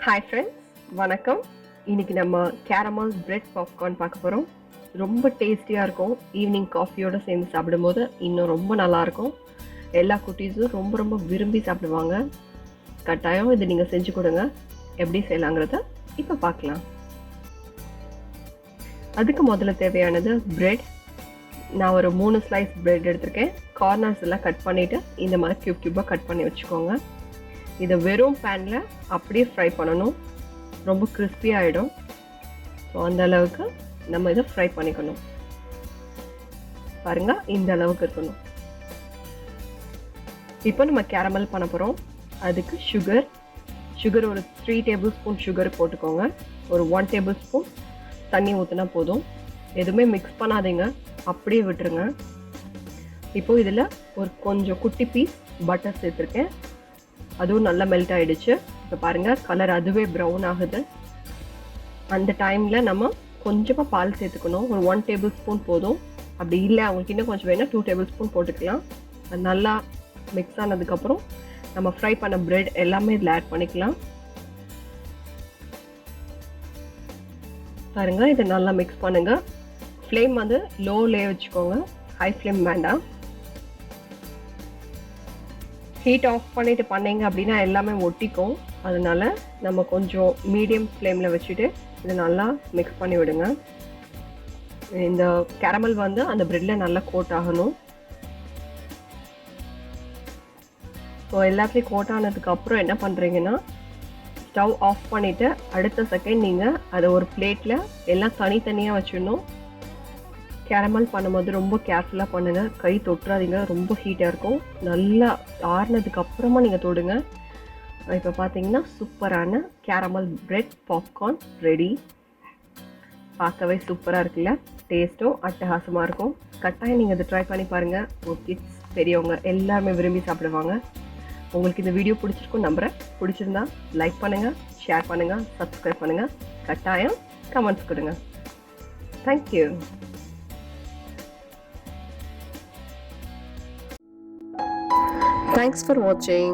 Hi friends, வணக்கம். இன்னைக்கு நம்ம கேரமல் பிரெட் பாப்கார்ன் பார்க்க போகிறோம். ரொம்ப டேஸ்டியாக இருக்கும். ஈவினிங் காஃபியோடு சேர்ந்து சாப்பிடும்போது இன்னும் ரொம்ப நல்லாயிருக்கும். எல்லா குட்டீஸும் ரொம்ப ரொம்ப விரும்பி சாப்பிடுவாங்க. கட்டாயம் இது நீங்கள் செஞ்சு கொடுங்க. எப்படி செய்யலாங்கிறத இப்போ பார்க்கலாம். அதுக்கு முதல்ல தேவையானது பிரெட். நான் ஒரு 3 ஸ்லைஸ் பிரெட் எடுத்திருக்கேன். கார்னர்ஸ் எல்லாம் கட் பண்ணிவிட்டு இந்த மாதிரி க்யூப் க்யூப்பாக கட் பண்ணி வச்சுக்கோங்க. இதை வெறும் பேனில் அப்படியே ஃப்ரை பண்ணணும். ரொம்ப கிறிஸ்பியாக ஆகிடும். ஸோ அந்த அளவுக்கு நம்ம இதை ஃப்ரை பண்ணிக்கணும். பாருங்கள், இந்த அளவுக்கு இருக்கணும். இப்போ நம்ம கேரமல் பண்ண போகிறோம். அதுக்கு சுகர் ஒரு 3 டேபிள் ஸ்பூன் சுகர் போட்டுக்கோங்க. ஒரு 1 டேபிள் ஸ்பூன் தண்ணி ஊற்றினா போதும். எதுவுமே மிக்ஸ் பண்ணாதீங்க, அப்படியே விட்டுருங்க. இப்போது இதில் ஒரு கொஞ்சம் குட்டி பீஸ் பட்டர் சேர்த்துருக்கேன். அதுவும் நல்லா மெல்ட் ஆகிடுச்சு. இப்போ பாருங்கள், கலர் அதுவே ப்ரௌன் ஆகுது. அந்த டைமில் நம்ம கொஞ்சமாக பால் சேர்த்துக்கணும். ஒரு 1 டேபிள் ஸ்பூன் போதும். அப்படி இல்லை அவங்களுக்கு இன்னும் கொஞ்சம் வேணால் 2 டேபிள் ஸ்பூன் போட்டுக்கலாம். அது நல்லா மிக்ஸ் ஆனதுக்கப்புறம் நம்ம ஃப்ரை பண்ண பிரெட் எல்லாமே இதில் ஆட் பண்ணிக்கலாம். பாருங்கள், இதை நல்லா மிக்ஸ் பண்ணுங்கள். ஃப்ளேம் வந்து லோவிலே வச்சுக்கோங்க, ஹை ஃப்ளேம் வேண்டாம். ஹீட் ஆஃப் பண்ணிவிட்டு பண்ணிங்க அப்படின்னா எல்லாமே ஒட்டிக்கும். அதனால் நம்ம கொஞ்சம் மீடியம் ஃப்ளேமில் வச்சுட்டு இதை நல்லா மிக்ஸ் பண்ணி விடுங்க. இந்த கேரமல் வந்து அந்த ப்ரெட்டில் நல்லா கோட் ஆகணும். ஸோ எல்லாத்துலேயும் கோட் ஆனதுக்கப்புறம் என்ன பண்ணுறீங்கன்னா, ஸ்டவ் ஆஃப் பண்ணிவிட்டு அடுத்த செகண்ட் நீங்கள் அதை ஒரு பிளேட்டில் எல்லாம் தனித்தனியாக வச்சிடணும். கேரமல் பண்ணும்போது ரொம்ப கேர்ஃபுல்லாக பண்ணுங்கள். கை தொட்டுறாதீங்க, ரொம்ப ஹீட்டாக இருக்கும். நல்லா ஆறுனதுக்கு அப்புறமா நீங்கள் தொடுங்க. இப்போ பார்த்தீங்கன்னா சூப்பரான கேரமல் பிரெட் பாப்கார்ன் ரெடி. பார்க்கவே சூப்பராக இருக்குல்ல? டேஸ்ட்டும் அட்டகாசமாக இருக்கும். கட்டாயம் நீங்கள் இதை ட்ரை பண்ணி பாருங்கள். ஒரு கிட்ஸ் பெரியவங்க எல்லாருமே விரும்பி சாப்பிடுவாங்க. உங்களுக்கு இந்த வீடியோ பிடிச்சிருக்கும் நம்புகிறேன். பிடிச்சிருந்தா லைக் பண்ணுங்கள், ஷேர் பண்ணுங்கள், சப்ஸ்கிரைப் பண்ணுங்கள். கட்டாயம் கமெண்ட்ஸ் கொடுங்க. தேங்க்யூ. Thanks for watching.